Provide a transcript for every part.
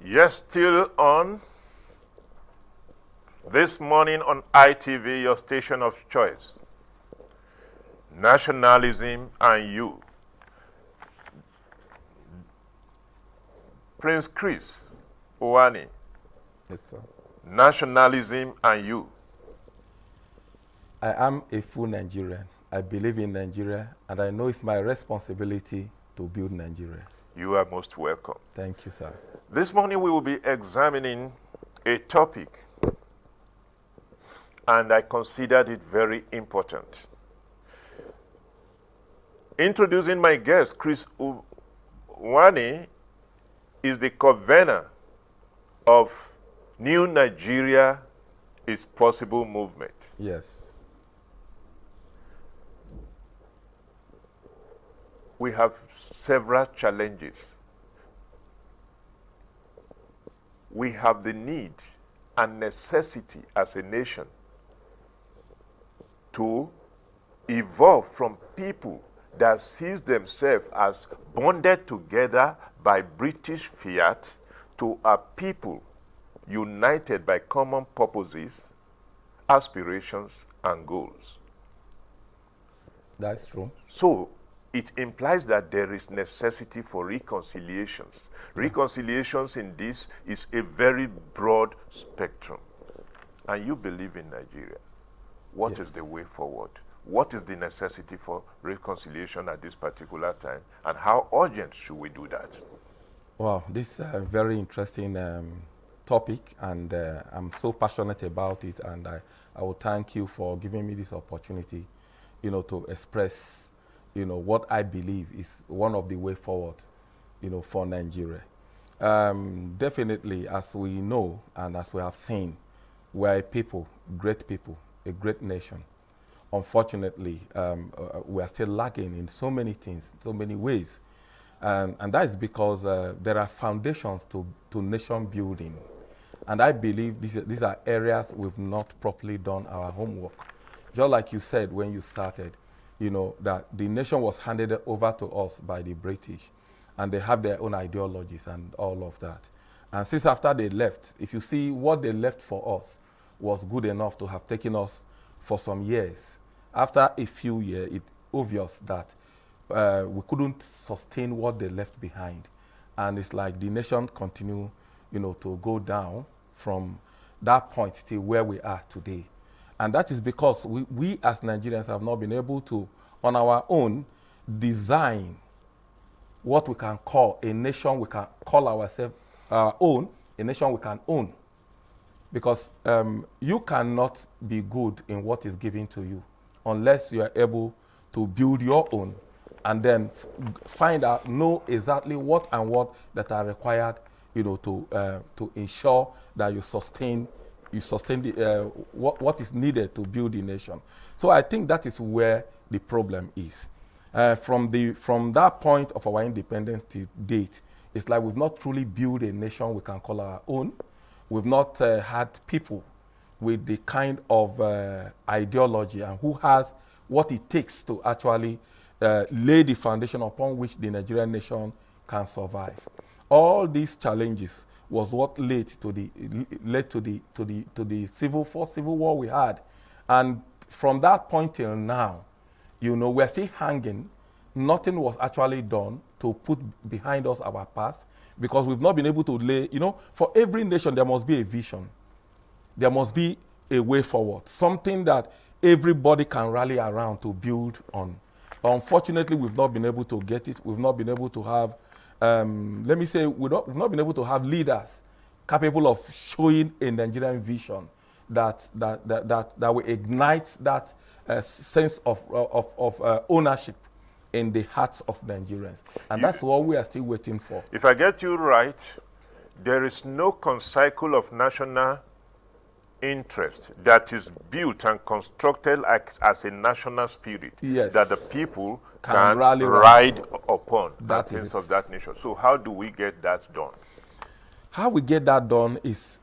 Yes, still on this morning on ITV, your station of choice. Nationalism and You. Prince Chris Owani. Yes, sir. Nationalism and You. I am a full Nigerian. I believe in Nigeria, and I know it's my responsibility to build Nigeria. You are most welcome. Thank you, sir. This morning we will be examining a topic, and I considered it very important. Introducing my guest, Chris Owani is the convener of New Nigeria is Possible movement. Yes. We have several challenges. We have the need and necessity as a nation to evolve from people that sees themselves as bonded together by British fiat to a people united by common purposes, aspirations, and goals. That's true. So it implies that there is necessity for reconciliations. Reconciliations in this is a very broad spectrum. And you believe in Nigeria. What is the way forward? What is the necessity for reconciliation at this particular time? And how urgent should we do that? Wow, this is a very interesting topic, and I'm so passionate about it, and I will thank you for giving me this opportunity, to express, what I believe is one of the way forward, for Nigeria. Definitely, as we know and as we have seen, we're a people, a great nation. Unfortunately, we are still lacking in so many things, so many ways. And that is because there are foundations to nation building. And I believe these are areas we've not properly done our homework. Just like you said when you started, that the nation was handed over to us by the British, and they have their own ideologies and all of that. And since after they left, if you see what they left for us was good enough to have taken us for some years. After a few years, it's obvious that we couldn't sustain what they left behind. And it's like the nation continue, to go down from that point till where we are today. And that is because we as Nigerians have not been able to, on our own, design what we can call a nation we can call ourselves our own, a nation we can own. Because you cannot be good in what is given to you unless you are able to build your own and then find out, know exactly what that are required, to ensure that you sustain what is needed to build the nation. So I think that is where the problem is. From that point of our independence to date, it's like we've not truly built a nation we can call our own. We've not had people with the kind of ideology and who has what it takes to actually lay the foundation upon which the Nigerian nation can survive. All these challenges was what led to the civil war we had, and from that point till now, we're still hanging. Nothing was actually done to put behind us our past, because we've not been able to lay, for every nation there must be a vision. There must be a way forward, something that everybody can rally around to build on. But unfortunately, we've not been able to get it. We've not been able to have, we've not been able to have leaders capable of showing a Nigerian vision that will ignite that sense of ownership in the hearts of Nigerians. And that's what we are still waiting for. If I get you right, there is no cycle of national interest that is built and constructed as a national spirit that the people can ride upon that things of that nation. So how do we get that done? How we get that done is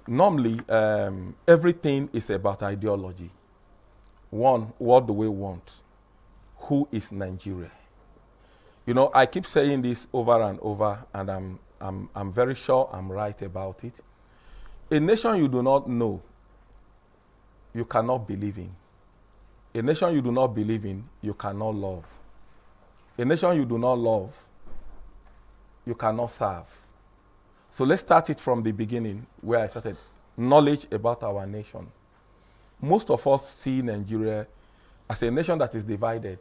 normally everything is about ideology. One, what do we want? Who is Nigeria? I keep saying this over and over, and I'm very sure I'm right about it. A nation you do not know, you cannot believe in. A nation you do not believe in, you cannot love. A nation you do not love, you cannot serve. So let's start it from the beginning where I started. Knowledge about our nation. Most of us see Nigeria as a nation that is divided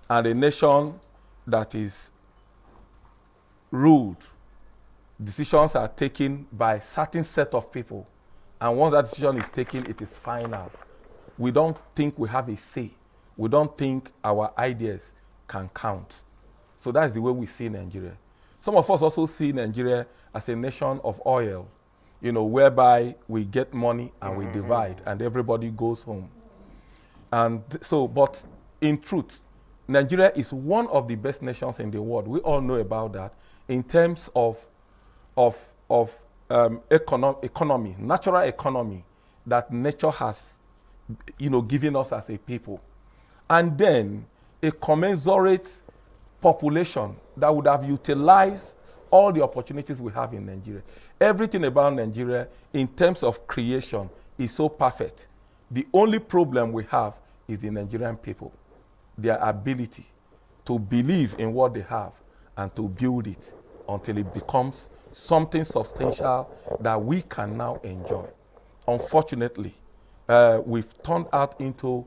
and a nation that is ruled. Decisions are taken by a certain set of people. And once that decision is taken, it is final. We don't think we have a say. We don't think our ideas can count. So that's the way we see Nigeria. Some of us also see Nigeria as a nation of oil, whereby we get money and we divide and everybody goes home. And so, but in truth, Nigeria is one of the best nations in the world. We all know about that in terms of economy, natural economy that nature has, given us as a people. And then a commensurate population that would have utilized all the opportunities we have in Nigeria. Everything about Nigeria in terms of creation is so perfect. The only problem we have is the Nigerian people, their ability to believe in what they have and to build it until it becomes something substantial that we can now enjoy. Unfortunately, we've turned out into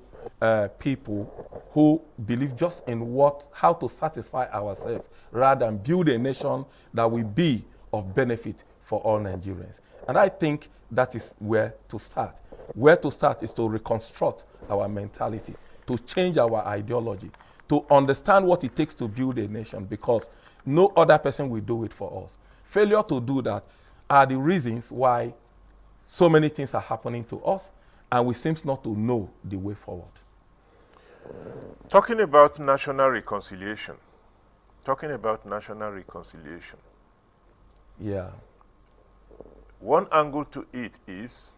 people who believe just in how to satisfy ourselves rather than build a nation that will be of benefit for all Nigerians. And I think that is where to start. Where to start is to reconstruct our mentality, to change our ideology, to understand what it takes to build a nation, because no other person will do it for us. Failure to do that are the reasons why so many things are happening to us, and we seem not to know the way forward. Talking about national reconciliation. Yeah. One angle to it is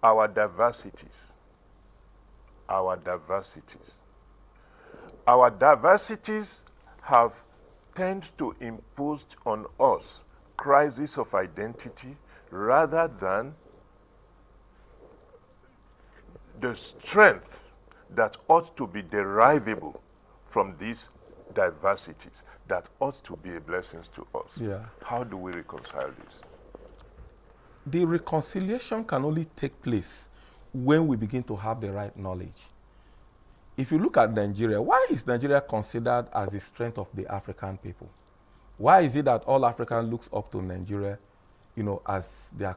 our diversities. Our diversities have tended to impose on us crisis of identity rather than the strength that ought to be derivable from these diversities, that ought to be a blessing to us. Yeah. How do we reconcile this? The reconciliation can only take place when we begin to have the right knowledge. If you look at Nigeria, why is Nigeria considered as the strength of the African people? Why is it that all Africans looks up to Nigeria, as their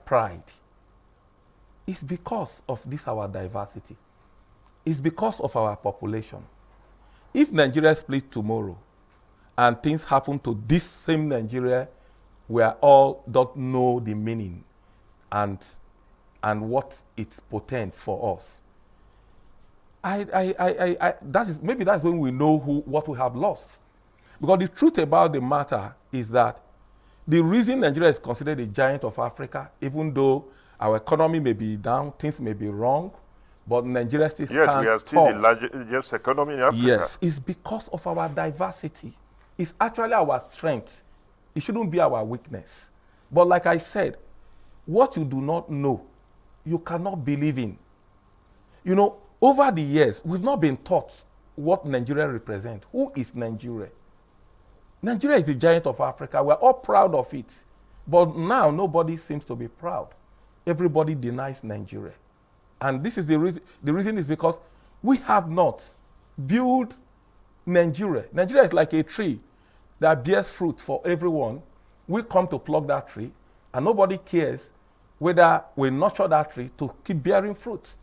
pride? It's because of this our diversity. It's because of our population. If Nigeria split tomorrow and things happen to this same Nigeria where all don't know the meaning and what it portends for us, that's when we know what we have lost. Because the truth about the matter is that the reason Nigeria is considered a giant of Africa, even though our economy may be down, things may be wrong, but Nigeria still stands tall. Yes, we are still the largest economy in Africa. Yes, it's because of our diversity. It's actually our strength. It shouldn't be our weakness. But like I said, what you do not know, you cannot believe in. Over the years, we've not been taught what Nigeria represents. Who is Nigeria? Nigeria is the giant of Africa. We're all proud of it. But now, nobody seems to be proud. Everybody denies Nigeria. And this is the reason. The reason is because we have not built Nigeria. Nigeria is like a tree that bears fruit for everyone. We come to pluck that tree, and nobody cares whether we nurture that tree to keep bearing fruit.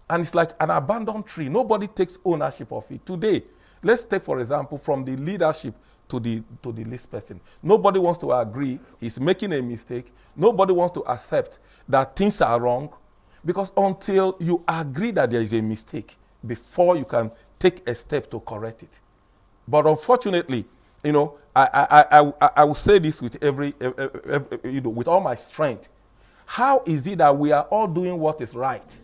And it's like an abandoned tree. Nobody takes ownership of it. Today, let's take, for example, from the leadership to the least person. Nobody wants to agree he's making a mistake. Nobody wants to accept that things are wrong, because until you agree that there is a mistake before you can take a step to correct it. But unfortunately, I will say this with with all my strength. How is it that we are all doing what is right?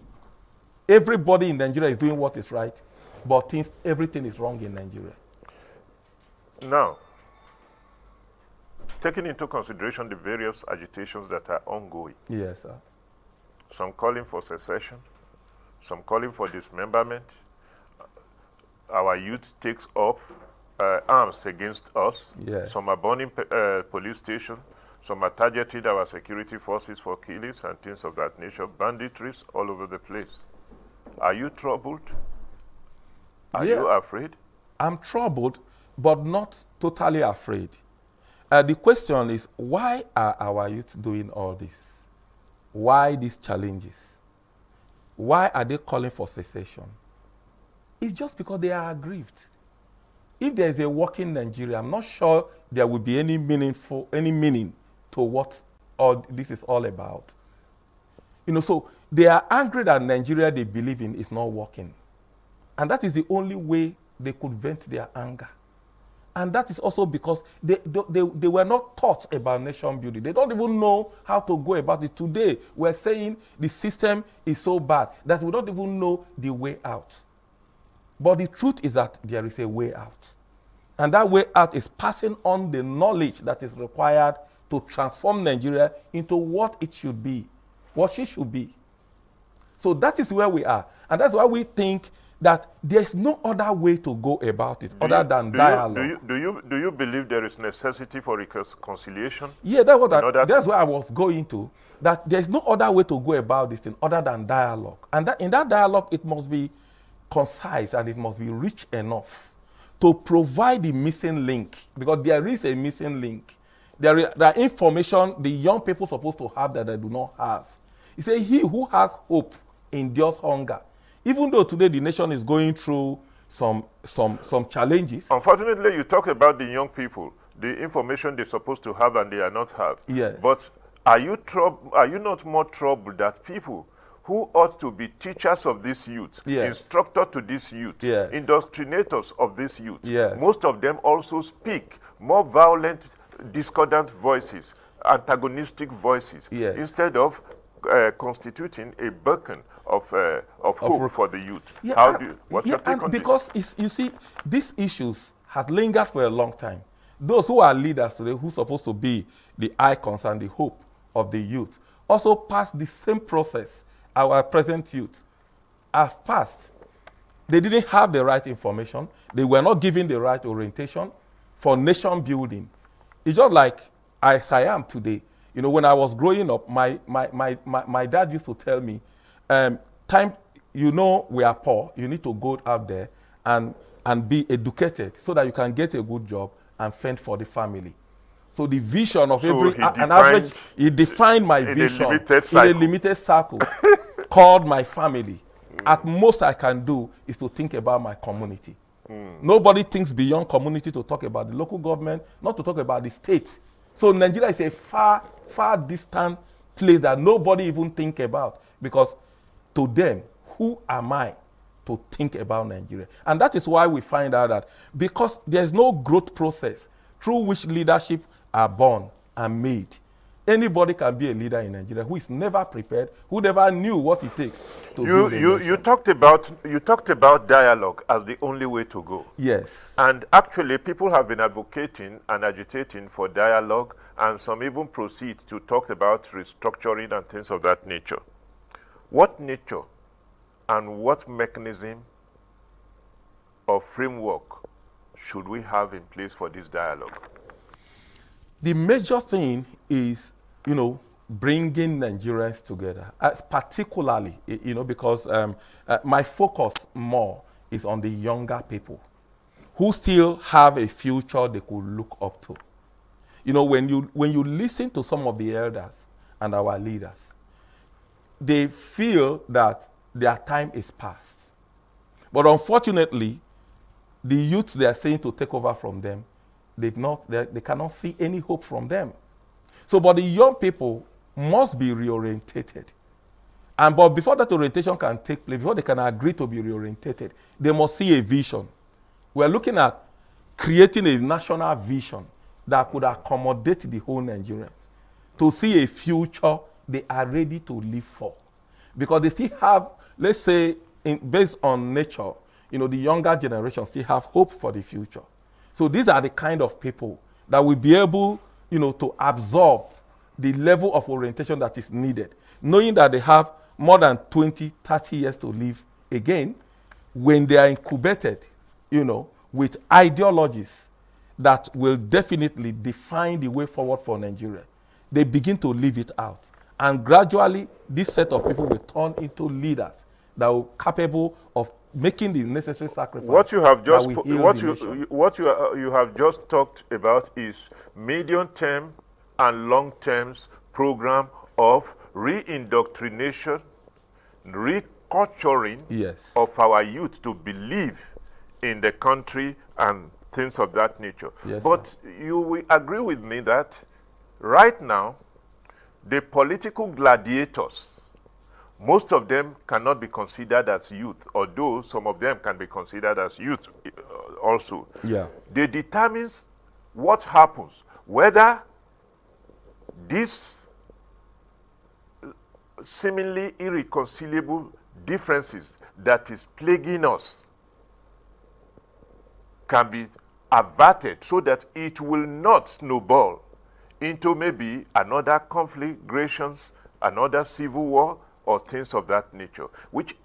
Everybody in Nigeria is doing what is right, but everything is wrong in Nigeria. Now, taking into consideration the various agitations that are ongoing, Yes, sir. some calling for secession, some calling for dismemberment, our youth takes up arms against us. Yes. Some are burning police stations. Some are targeting our security forces for killings and things of that nature. Banditries all over the place. Are you troubled? Are you afraid? I'm troubled, but not totally afraid. The question is, why are our youth doing all this? Why these challenges? Why are they calling for secession? It's just because they are aggrieved. If there is a working Nigeria, I'm not sure there will be any meaning to what all this is all about. So they are angry that Nigeria they believe in is not working. And that is the only way they could vent their anger. And that is also because they were not taught about nation building. They don't even know how to go about it. Today, we're saying the system is so bad that we don't even know the way out. But the truth is that there is a way out. And that way out is passing on the knowledge that is required to transform Nigeria into what it should be, what she should be. So that is where we are. And that's why we think that there's no other way to go about it other than dialogue. Do you believe there is necessity for reconciliation? Yeah, that's where I was going to. That there's no other way to go about this thing other than dialogue. And that in that dialogue, it must be concise and it must be rich enough to provide the missing link, because there is a missing link. There are information the young people are supposed to have that they do not have. He said, he who has hope endures hunger. Even though today the nation is going through some challenges. Unfortunately, you talk about the young people, the information they're supposed to have and they are not have. Yes. But are you not more troubled that people who ought to be teachers of this youth, yes, instructor to this youth, yes, indoctrinators of this youth, yes, most of them also speak more violent, discordant voices, antagonistic voices, yes, instead of constituting a beacon of hope for the youth? Yeah, what's your take on because this? You see, these issues have lingered for a long time. Those who are leaders today, who are supposed to be the icons and the hope of the youth, also passed the same process our present youth have passed. They didn't have the right information. They were not given the right orientation for nation building. It's just like as I am today. When I was growing up, my dad used to tell me, we are poor, you need to go out there and be educated so that you can get a good job and fend for the family. So the vision of he defined my vision in a limited circle called my family. At most I can do is to think about my community. Nobody thinks beyond community to talk about the local government, not to talk about the state. So Nigeria is a far, far distant place that nobody even think about, because to them, who am I to think about Nigeria? And that is why we find out that because there's no growth process through which leadership are born and made, anybody can be a leader in Nigeria who is never prepared, who never knew what it takes to build a nation. You talked about dialogue as the only way to go. Yes. And actually, people have been advocating and agitating for dialogue, and some even proceed to talk about restructuring and things of that nature. What nature and what mechanism or framework should we have in place for this dialogue? The major thing is, bringing Nigerians together, particularly, because my focus more is on the younger people who still have a future they could look up to. When you listen to some of the elders and our leaders, they feel that their time is past. But unfortunately, the youth they are saying to take over from them, they cannot see any hope from them. But the young people must be reorientated. But before that orientation can take place, before they can agree to be reorientated, they must see a vision. We're looking at creating a national vision that could accommodate the whole Nigerians, to see a future they are ready to live for. Because they still have, let's say, based on nature, the younger generation still have hope for the future. So these are the kind of people that will be able, to absorb the level of orientation that is needed, knowing that they have more than 20, 30 years to live again when they are incubated, with ideologies that will definitely define the way forward for Nigeria. They begin to live it out. And gradually, this set of people will turn into leaders that are capable of making the necessary sacrifice. What you have just you have just talked about is medium-term and long-term program of re-indoctrination, reculturing of our youth to believe in the country and things of that nature. Yes, but you will agree with me that right now, the political gladiators, most of them cannot be considered as youth, although some of them can be considered as youth also. Yeah. They determine what happens, whether these seemingly irreconcilable differences that is plaguing us can be averted so that it will not snowball into maybe another conflagrations, another civil war, or things of that nature, which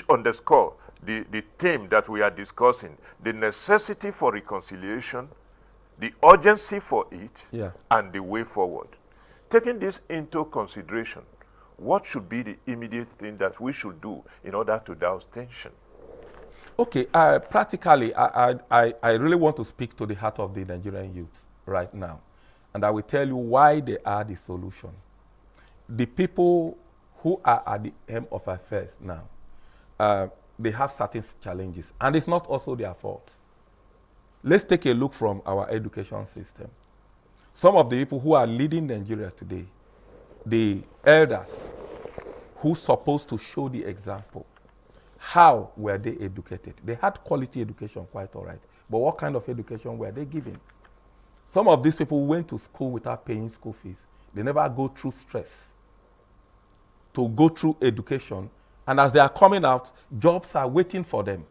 underscore the theme that we are discussing, the necessity for reconciliation, the urgency for it, and the way forward. Taking this into consideration, what should be the immediate thing that we should do in order to douse tension? Okay, practically, I really want to speak to the heart of the Nigerian youth right now. And I will tell you why they are the solution. The people who are at the end of affairs now, they have certain challenges. And it's not also their fault. Let's take a look from our education system. Some of the people who are leading Nigeria today, the elders who are supposed to show the example, how were they educated? They had quality education, quite all right. But what kind of education were they given? Some of these people went to school without paying school fees. They never go through stress to go through education. And as they are coming out, jobs are waiting for them.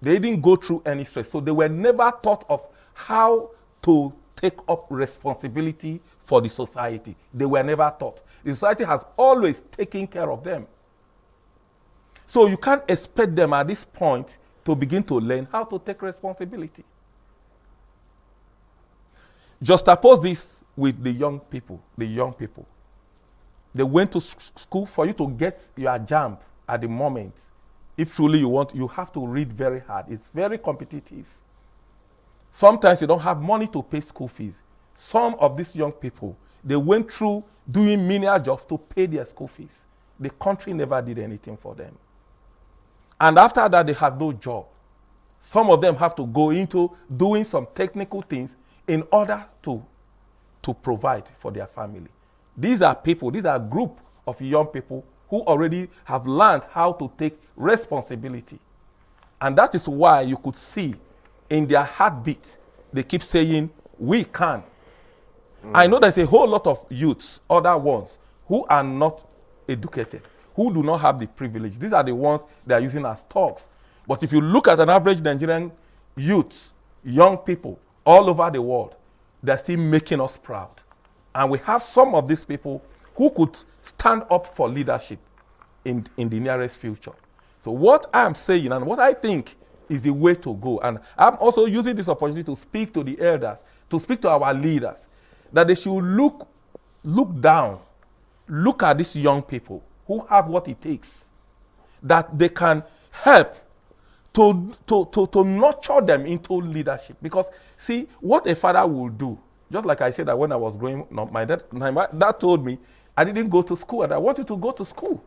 They didn't go through any stress. So they were never taught of how to take up responsibility for the society. They were never taught. The society has always taken care of them. So you can't expect them at this point to begin to learn how to take responsibility. Juxtapose this with the young people. They went to school for you to get your JAMB at the moment. If truly you want, you have to read very hard. It's very competitive. Sometimes you don't have money to pay school fees. Some of these young people, they went through doing menial jobs to pay their school fees. The country never did anything for them. And after that, they have no job. Some of them have to go into doing some technical things in order to provide for their family. These are people, these are a group of young people who already have learned how to take responsibility. And that is why you could see in their heartbeat, they keep saying, we can. I know there's a whole lot of youths, other ones, who are not educated, who do not have the privilege. These are the ones they are using as thugs. But if you look at an average Nigerian youth, young people all over the world, they're still making us proud. And we have some of these people who could stand up for leadership in the nearest future. So what I'm saying and what I think is the way to go, and I'm also using this opportunity to speak to the elders, to speak to our leaders, that they should look down, look at these young people who have what it takes, that they can help to nurture them into leadership. Because see, what a father will do, just like I said that when I was growing up, my dad told me, I didn't go to school and I want you to go to school.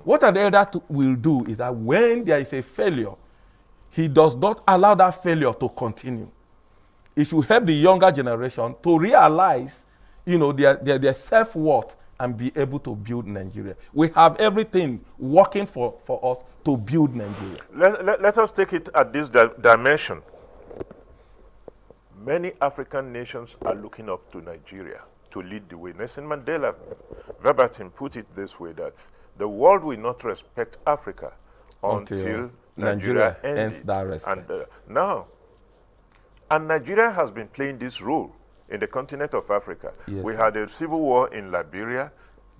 What an elder will do is that when there is a failure, he does not allow that failure to continue. It should help the younger generation to realize, their self-worth and be able to build Nigeria. We have everything working for us to build Nigeria. Let us take it at this dimension. Many African nations are looking up to Nigeria to lead the way. Nelson Mandela verbatim put it this way, that the world will not respect Africa until Nigeria ends earns it. that respect. And now, and Nigeria has been playing this role in the continent of Africa. Yes, we sir. had a civil war in Liberia.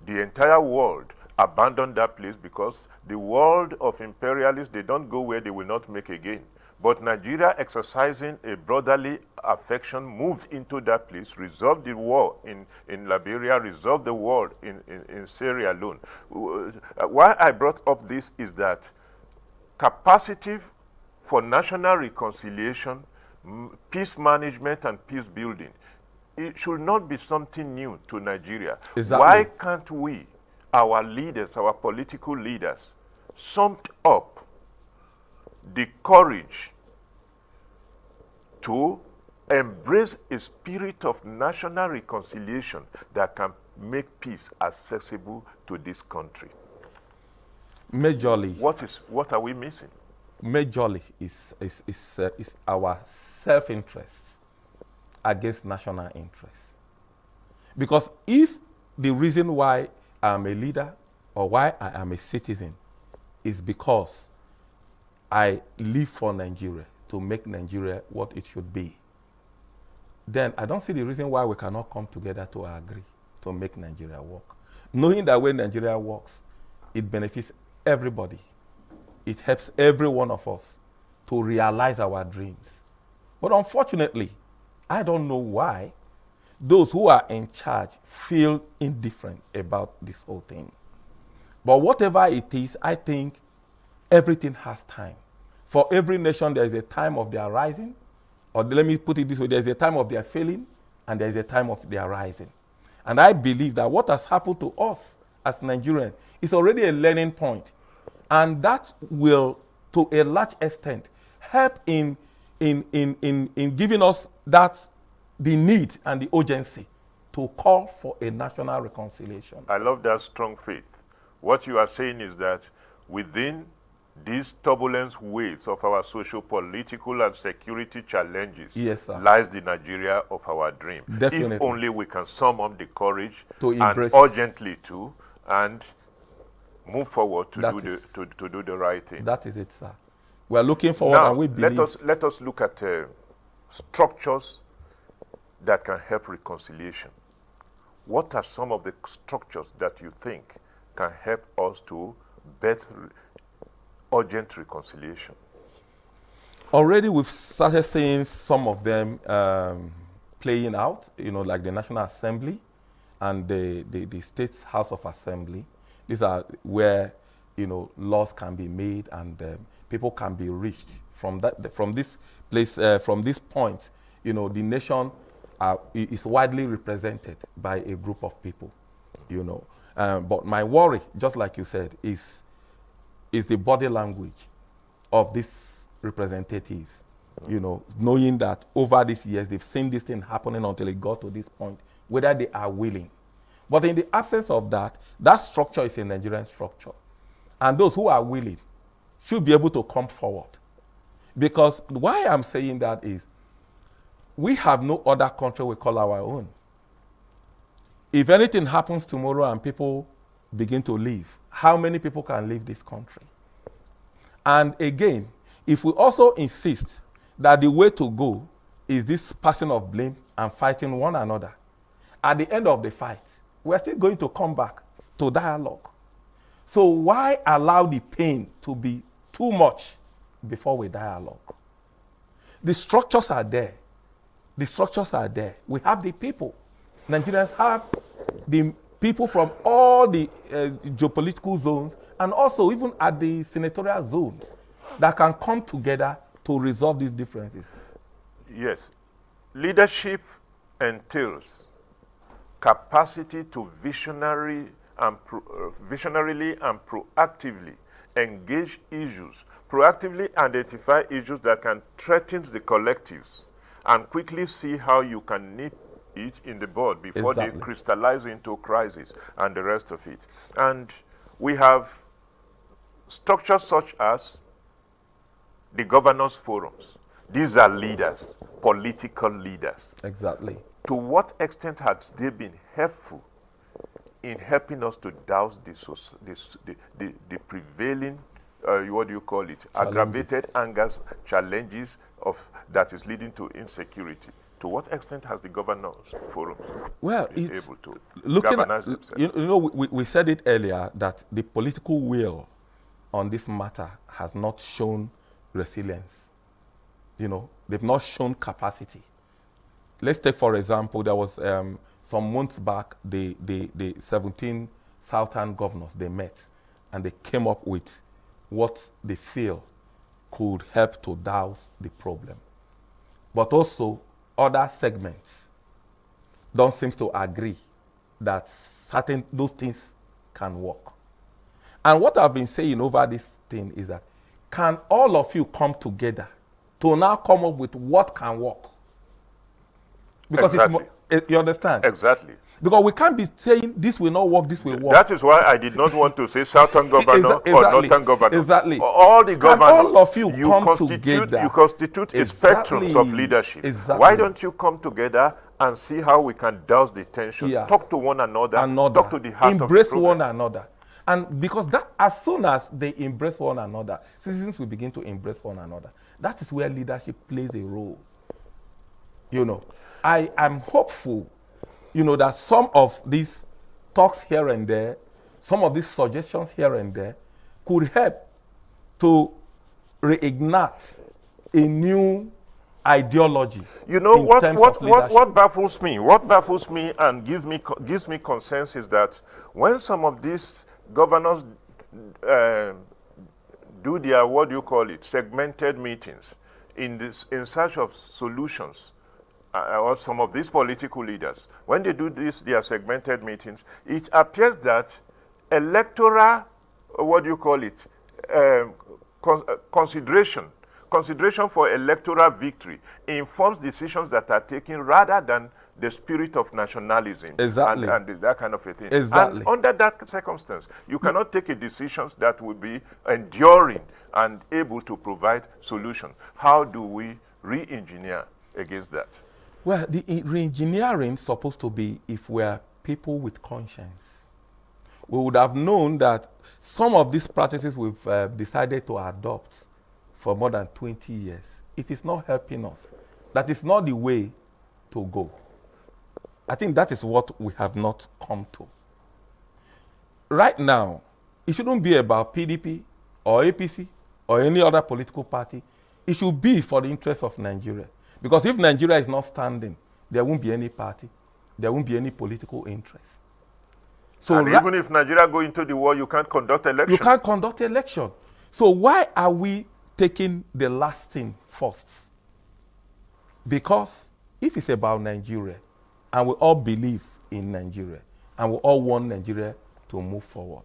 The entire world abandoned that place because the world of imperialists, they don't go where they will not make again. But Nigeria, exercising a brotherly affection, moved into that place, resolved the war in Liberia, resolved the war in Sierra Leone. Why I brought up this is that capacity for national reconciliation, peace management, and peace building, it should not be something new to Nigeria. Exactly. Why can't we, our leaders, our political leaders, summed up the courage to embrace a spirit of national reconciliation that can make peace accessible to this country? Majorly, What are we missing? majorly is our self-interest against national interest. Because if the reason why I'm a leader or why I am a citizen is because I live for Nigeria, to make Nigeria what it should be, then I don't see the reason why we cannot come together to agree to make Nigeria work. Knowing that when Nigeria works, it benefits everybody. It helps every one of us to realize our dreams. But unfortunately, I don't know why those who are in charge feel indifferent about this whole thing. But whatever it is, I think everything has time. For every nation, there is a time of their rising, or let me put it this way, there is a time of their failing, and there is a time of their rising. And I believe that what has happened to us as Nigerians is already a learning point. And that will, to a large extent, help in giving us the need and the urgency to call for a national reconciliation. I love that strong faith. What you are saying is that within these turbulence waves of our social, political, and security challenges, yes, sir, lies the Nigeria of our dream. Definitely. If only we can sum up the courage to embrace, and urgently to, and move forward to do the right thing. That is it, sir. We are looking forward, now, and we believe. Let us look at structures that can help reconciliation. What are some of the structures that you think can help us to birth urgent reconciliation? Already we've started seeing some of them playing out, like the National Assembly and the State's House of Assembly. These are where, laws can be made and people can be reached. From this place, from this point, the nation is widely represented by a group of people, But my worry, just like you said, is the body language of these representatives, knowing that over these years they've seen this thing happening until it got to this point, whether they are willing. But in the absence of that, that structure is a Nigerian structure. And those who are willing should be able to come forward. Because why I'm saying that is, we have no other country we call our own. If anything happens tomorrow and people begin to leave, how many people can leave this country? And again, if we also insist that the way to go is this passing of blame and fighting one another, at the end of the fight, we're still going to come back to dialogue. So why allow the pain to be too much before we dialogue? The structures are there. The structures are there. We have the people. Nigerians have the people from all the geopolitical zones and also even at the senatorial zones that can come together to resolve these differences. Yes. Leadership entails capacity to visionarily and proactively engage issues, proactively identify issues that can threaten the collectives, and quickly see how you can nip it in the bud before they crystallize into crisis and the rest of it. And we have structures such as the governance forums. These are leaders, political leaders. Exactly. To what extent has they been helpful in helping us to douse the prevailing what do you call it? Aggravated angers, challenges that is leading to insecurity. To what extent has the governance forum been able to looking galvanize themselves? We said it earlier that the political will on this matter has not shown resilience. They've not shown capacity. Let's take, for example, there was some months back, the 17 southern governors, they met and they came up with what they feel could help to douse the problem. But also, other segments don't seem to agree that those things can work. And what I've been saying over this thing is that, can all of you come together to now come up with what can work? Because exactly. You understand? Exactly. Because we can't be saying this will not work, this will work. That is why I did not want to say Southern governor or Northern governor. Exactly. All the governors, all of you come together. You constitute a spectrum of leadership. Exactly. Why don't you come together and see how we can douse the tension, talk to one another, talk to the heart embrace of the problem. one another. And because as soon as they embrace one another, citizens will begin to embrace one another. That is where leadership plays a role. I am hopeful, that some of these talks here and there, some of these suggestions here and there could help to reignite a new ideology. What baffles me? What baffles me and gives me consensus is that when some of these governors do their segmented meetings in search of solutions, or some of these political leaders, when they do their segmented meetings, it appears that electoral, consideration for electoral victory informs decisions that are taken rather than the spirit of nationalism. Exactly. and that kind of a thing. Exactly. And under that circumstance, you cannot take a decision that will be enduring and able to provide solution. How do we re-engineer against that? Well, the re-engineering is supposed to be if we're people with conscience. We would have known that some of these practices we've decided to adopt for more than 20 years, if it's not helping us, that is not the way to go. I think that is what we have not come to. Right now, it shouldn't be about PDP or APC or any other political party. It should be for the interest of Nigeria. Because if Nigeria is not standing, there won't be any party, there won't be any political interest. So and even if Nigeria go into the war, you can't conduct election. You can't conduct election. So why are we taking the last thing first? Because if it's about Nigeria, and we all believe in Nigeria, and we all want Nigeria to move forward,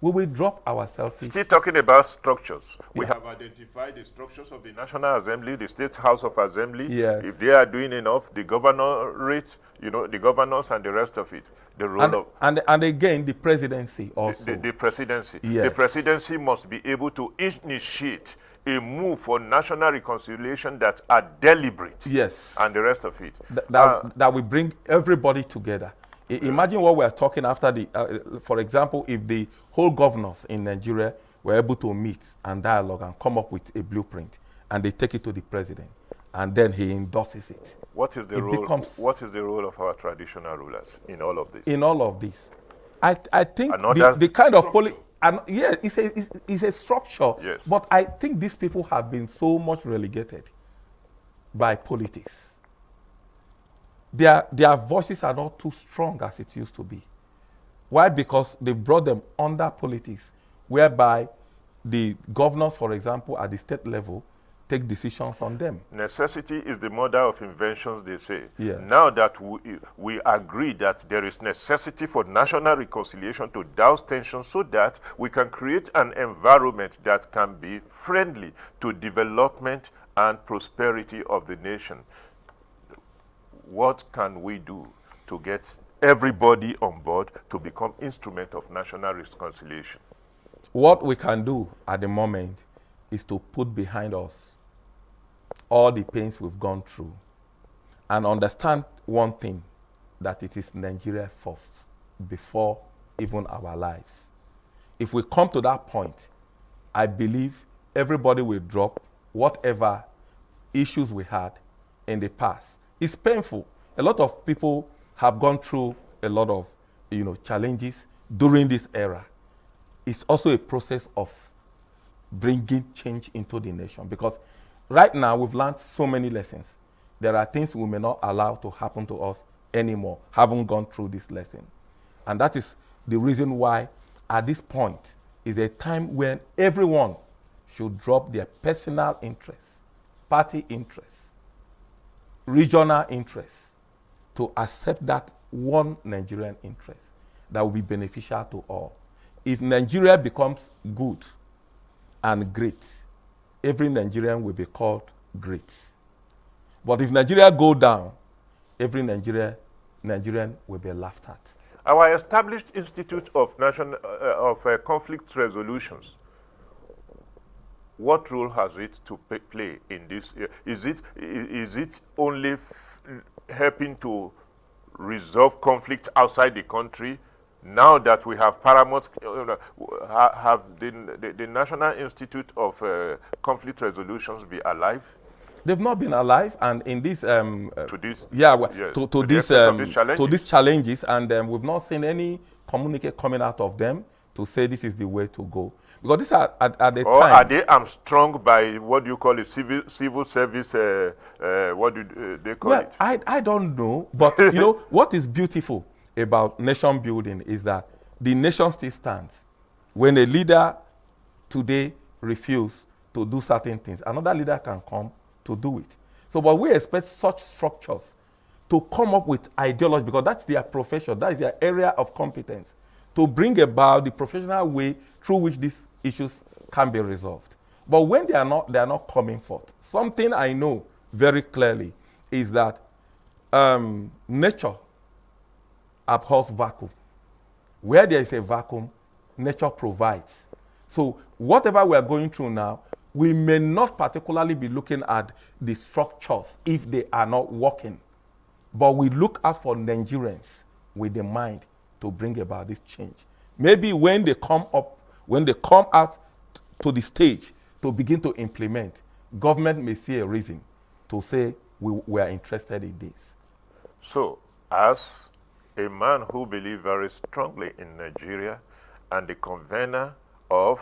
we will drop our selfish. Still talking about structures. We have identified the structures of the National Assembly, the State House of Assembly. Yes. If they are doing enough, the governorate, the governors and the rest of it. The role and again, the presidency also. The presidency. Yes. The presidency must be able to initiate a move for national reconciliation that are deliberate. Yes. And the rest of it. That will bring everybody together. Imagine what we're talking after for example, if the whole governors in Nigeria were able to meet and dialogue and come up with a blueprint, and they take it to the president, and then he endorses it. What is the role of our traditional rulers in all of this? In all of this, I think the kind of it's a structure. Yes. But I think these people have been so much relegated by politics. Their voices are not too strong as it used to be. Why? Because they brought them under politics, whereby the governors, for example, at the state level, take decisions on them. Necessity is the mother of inventions, they say. Yes. Now that we agree that there is necessity for national reconciliation to douse tension so that we can create an environment that can be friendly to development and prosperity of the nation. What can we do to get everybody on board to become instrument of national reconciliation? What we can do at the moment is to put behind us all the pains we've gone through and understand one thing, that it is Nigeria first before even our lives. If we come to that point, I believe everybody will drop whatever issues we had in the past. It's painful. A lot of people have gone through a lot of, challenges during this era. It's also a process of bringing change into the nation, because right now we've learned so many lessons. There are things we may not allow to happen to us anymore, haven't gone through this lesson. And that is the reason why at this point is a time when everyone should drop their personal interests, party interests, regional interests, to accept that one Nigerian interest that will be beneficial to all. If Nigeria becomes good and great, every Nigerian will be called great. But if Nigeria go down, every Nigerian will be laughed at. Our established Institute of Conflict Resolutions, what role has it to play in this? Is it only helping to resolve conflict outside the country? Now that we have paramount, have the National Institute of Conflict Resolutions be alive? They've not been alive, and in this to these challenges, and we've not seen any communique coming out of them to say this is the way to go. Because this at the time. Or are they strong by what do you call it, civil service? What do they call it? I don't know, but what is beautiful about nation building is that the nation still stands. When a leader today refuses to do certain things, another leader can come to do it. So, but we expect such structures to come up with ideology, because that's their profession, that is their area of competence, to bring about the professional way through which these issues can be resolved. But when they are not coming forth. Something I know very clearly is that nature abhors vacuum. Where there is a vacuum, nature provides. So whatever we are going through now, we may not particularly be looking at the structures if they are not working, but we look out for Nigerians with the mind to bring about this change. Maybe when they come out to the stage to begin to implement, government may see a reason to say we are interested in this. So, as a man who believes very strongly in Nigeria and the convener of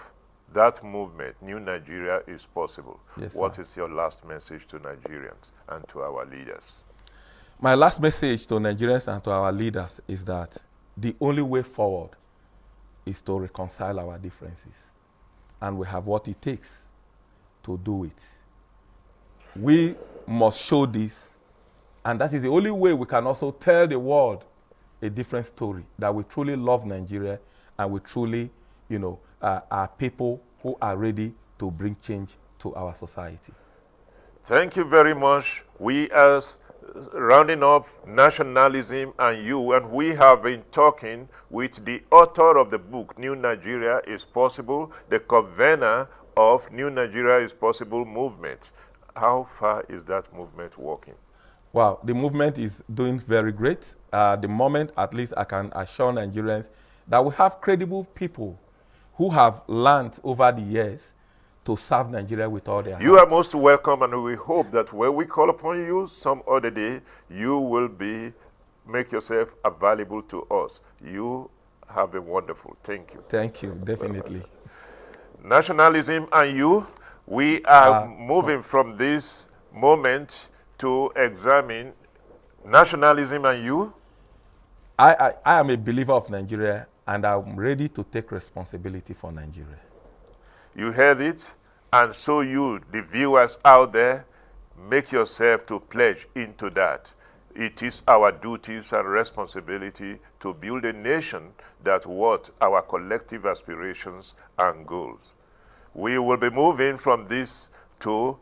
that movement, New Nigeria is Possible, yes, what is your last message to Nigerians and to our leaders? My last message to Nigerians and to our leaders is that the only way forward is to reconcile our differences. And we have what it takes to do it. We must show this, and that is the only way we can also tell the world a different story, that we truly love Nigeria and we truly, are people who are ready to bring change to our society. Thank you very much. We are rounding up Nationalism and You, and we have been talking with the author of the book, New Nigeria is Possible, the convener of New Nigeria is Possible movement. How far is that movement working? Well, the movement is doing very great. The moment, at least, I can assure Nigerians that we have credible people who have learned over the years to serve Nigeria with all their hearts. You are most welcome, and we hope that when we call upon you some other day, you will make yourself available to us. You have been wonderful. Thank you. Thank you, definitely. Nationalism and You, we are moving from this moment to examine Nationalism and You. I am a believer of Nigeria, and I'm ready to take responsibility for Nigeria. You heard it, and so you, the viewers out there, make yourself to pledge into that. It is our duties and responsibility to build a nation that what our collective aspirations and goals. We will be moving from this to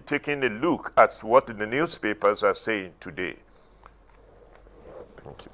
taking a look at what the newspapers are saying today. Thank you.